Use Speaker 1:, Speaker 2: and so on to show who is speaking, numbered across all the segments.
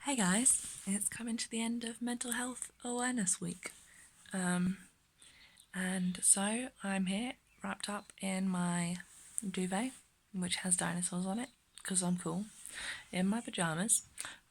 Speaker 1: Hey guys, it's coming to the end of Mental Health Awareness Week. And so I'm here, wrapped up in my duvet, which has dinosaurs on it, because I'm cool, in my pajamas,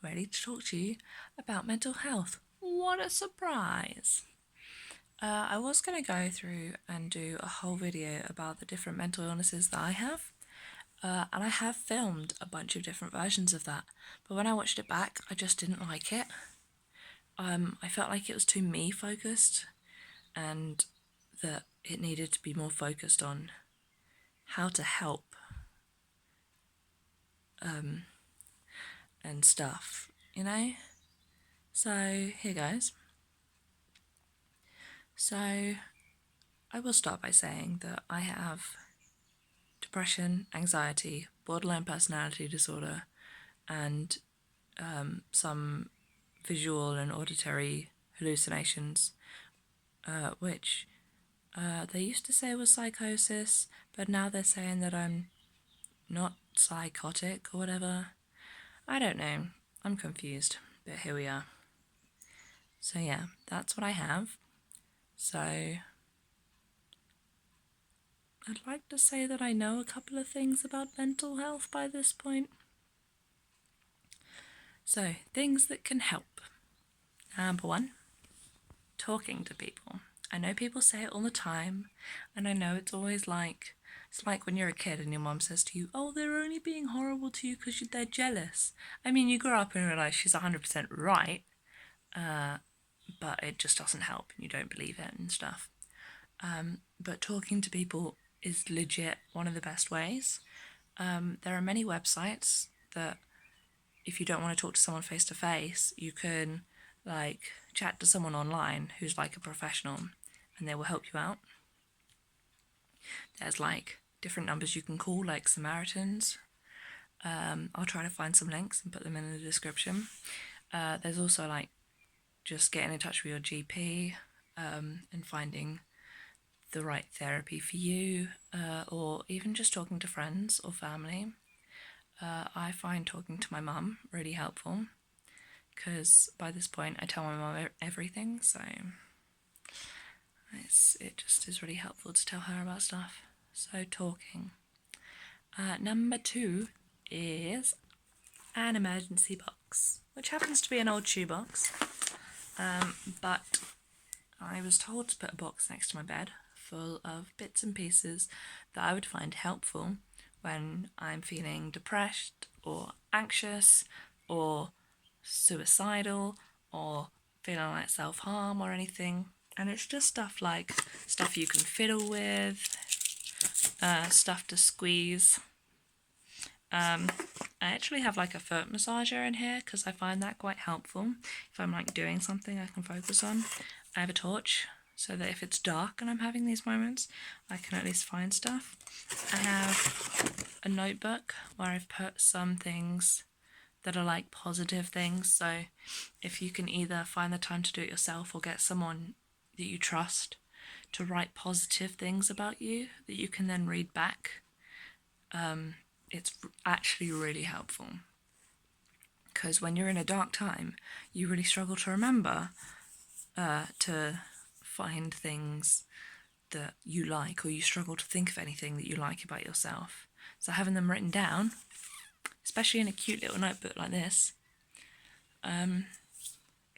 Speaker 1: ready to talk to you about mental health. What a surprise! I was going to go through and do a whole video about the different mental illnesses that I have. And I have filmed a bunch of different versions of that, but when I watched it back, I just didn't like it. I felt like it was too me focused, and that it needed to be more focused on how to help and stuff, you know? So here goes. So I will start by saying that I have depression, anxiety, borderline personality disorder, and some visual and auditory hallucinations, which they used to say was psychosis, but now they're saying that I'm not psychotic or whatever. I don't know. I'm confused, but here we are. So yeah, that's what I have. So I'd like to say that I know a couple of things about mental health by this point. So, things that can help. Number one, talking to people. I know people say it all the time, and I know it's always like, it's like when you're a kid and your mum says to you, oh, they're only being horrible to you because they're jealous. I mean, you grow up and realise she's 100% right, but it just doesn't help and you don't believe it and stuff. But talking to people is legit one of the best ways. There are many websites that if you don't want to talk to someone face to face, you can like chat to someone online who's like a professional and they will help you out. There's like different numbers you can call, like Samaritans. I'll try to find some links and put them in the description. There's also like just getting in touch with your GP and finding the right therapy for you, or even just talking to friends or family. I find talking to my mum really helpful because by this point I tell my mum everything, so it just is really helpful to tell her about stuff. So talking. Number two is an emergency box, which happens to be an old shoebox, but I was told to put a box next to my bed full of bits and pieces that I would find helpful when I'm feeling depressed or anxious or suicidal or feeling like self-harm or anything. And it's just stuff like stuff you can fiddle with, stuff to squeeze. I actually have like a foot massager in here because I find that quite helpful. If I'm like doing something I can focus on. I have a torch so that if it's dark and I'm having these moments, I can at least find stuff. I have a notebook where I've put some things that are like positive things. So if you can either find the time to do it yourself or get someone that you trust to write positive things about you that you can then read back, it's actually really helpful. Because when you're in a dark time, you really struggle to remember to find things that you like, or you struggle to think of anything that you like about yourself. So having them written down, especially in a cute little notebook like this,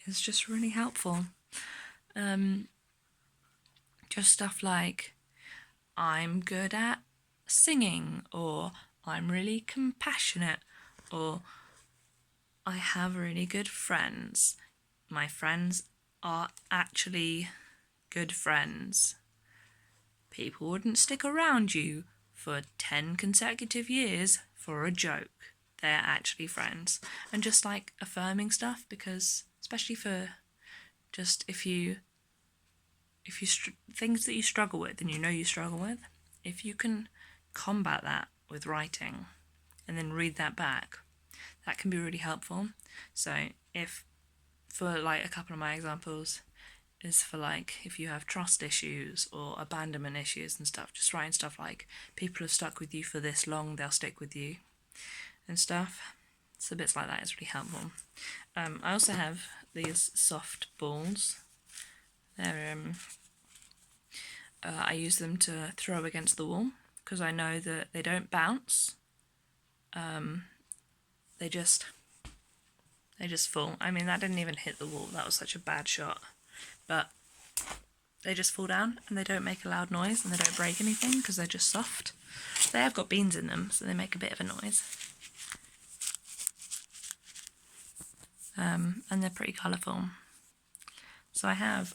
Speaker 1: is just really helpful. Just stuff like, I'm good at singing, or I'm really compassionate, or I have really good friends. My friends are actually good friends. People wouldn't stick around you for 10 consecutive years for a joke. They're actually friends. And just like affirming stuff, because especially for just if you things that you struggle with and you know you struggle with, if you can combat that with writing and then read that back, that can be really helpful. So if, for like a couple of my examples, is for like if you have trust issues or abandonment issues and stuff, just writing stuff like, people have stuck with you for this long, they'll stick with you and stuff. So bits like that is really helpful. I also have these soft balls. They're I use them to throw against the wall because I know that they don't bounce. They just fall. I mean, that didn't even hit the wall. That was such a bad shot. But they just fall down and they don't make a loud noise and they don't break anything because they're just soft. They have got beans in them, so they make a bit of a noise. And they're pretty colourful. So I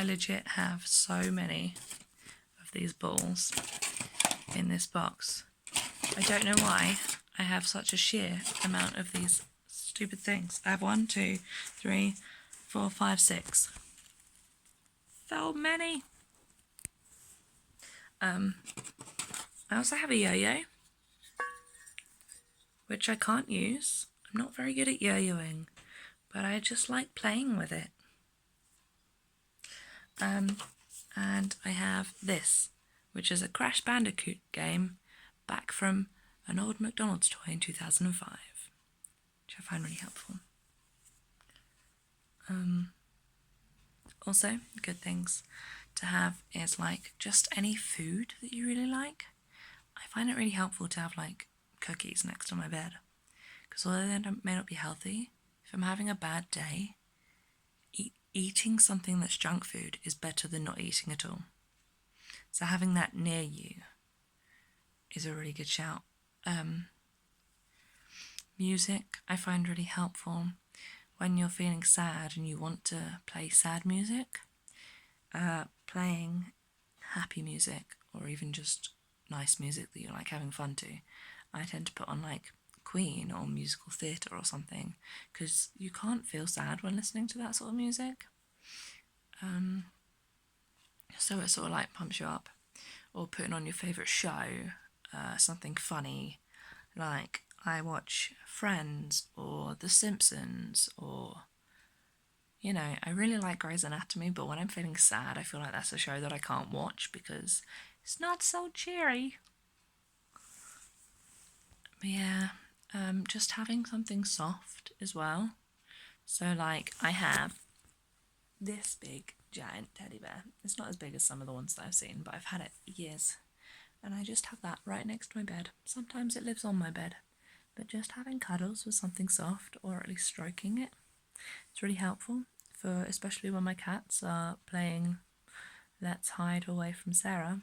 Speaker 1: legit have so many of these balls in this box. I don't know why I have such a sheer amount of these stupid things. I have 1, 2, 3, 4, 5, 6. So many. I also have a yo-yo, which I can't use. I'm not very good at yo-yoing, but I just like playing with it. And I have this, which is a Crash Bandicoot game back from an old McDonald's toy in 2005, which I find really helpful. Also, good things to have is like just any food that you really like. I find it really helpful to have like cookies next to my bed because although they may not be healthy, if I'm having a bad day, eating something that's junk food is better than not eating at all. So having that near you is a really good shout. Music I find really helpful when you're feeling sad and you want to play sad music. Playing happy music or even just nice music that you like having fun to. I tend to put on like Queen or musical theatre or something because you can't feel sad when listening to that sort of music. So it sort of like pumps you up. Or putting on your favourite show, something funny, like I watch Friends or The Simpsons or, you know, I really like Grey's Anatomy, but when I'm feeling sad, I feel like that's a show that I can't watch because it's not so cheery. But yeah, just having something soft as well. So like I have this big giant teddy bear. It's not as big as some of the ones that I've seen, but I've had it years. And I just have that right next to my bed. Sometimes it lives on my bed, but just having cuddles with something soft, or at least stroking it, it's really helpful for especially when my cats are playing Let's Hide Away from Sarah.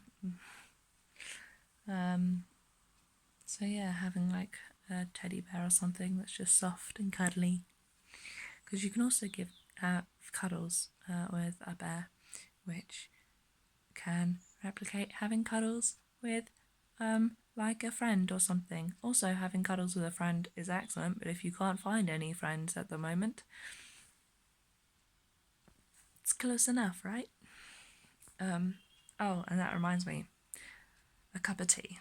Speaker 1: So yeah, having like a teddy bear or something that's just soft and cuddly, because you can also give cuddles with a bear, which can replicate having cuddles with like a friend or something. Also, having cuddles with a friend is excellent, but if you can't find any friends at the moment, it's close enough, right? Oh, and that reminds me, a cup of tea.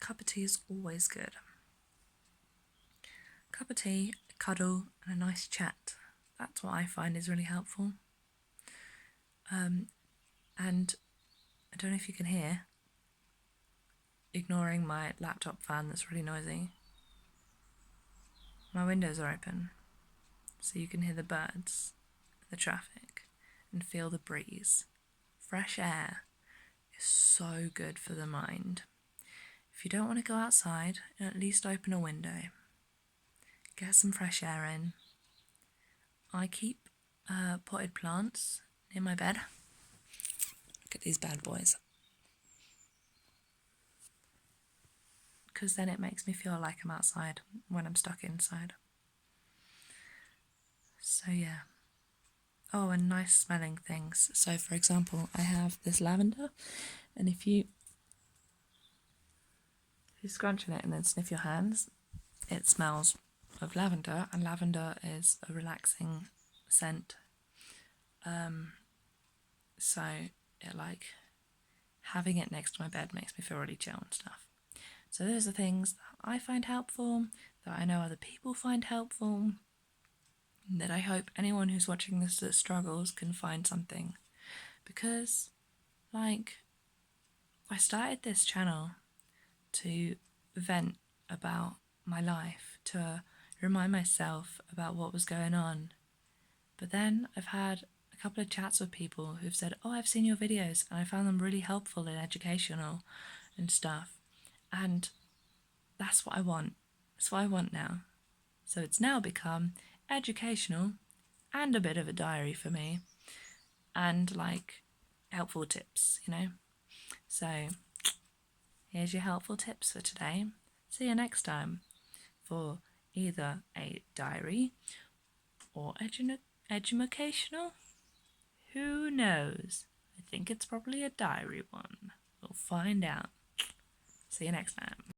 Speaker 1: A cup of tea is always good. A cup of tea, a cuddle, and a nice chat. That's what I find is really helpful. And I don't know if you can hear, ignoring my laptop fan that's really noisy, my windows are open, so you can hear the birds, the traffic, and feel the breeze. Fresh air is so good for the mind. If you don't want to go outside, at least open a window. Get some fresh air in. I keep potted plants near my bed. Look at these bad boys. Because then it makes me feel like I'm outside when I'm stuck inside. So yeah. Oh, and nice smelling things. So for example, I have this lavender, and if you scrunch in it and then sniff your hands, it smells of lavender, and lavender is a relaxing scent. So it like having it next to my bed makes me feel really chill and stuff. So those are things that I find helpful, that I know other people find helpful, that I hope anyone who's watching this that struggles can find something. Because, like, I started this channel to vent about my life, to remind myself about what was going on. But then I've had a couple of chats with people who've said, oh, I've seen your videos and I found them really helpful and educational and stuff. And that's what I want. That's what I want now. So it's now become educational and a bit of a diary for me, and like helpful tips, you know. So here's your helpful tips for today. See you next time for either a diary or educational. Who knows? I think it's probably a diary one. We'll find out. See you next time.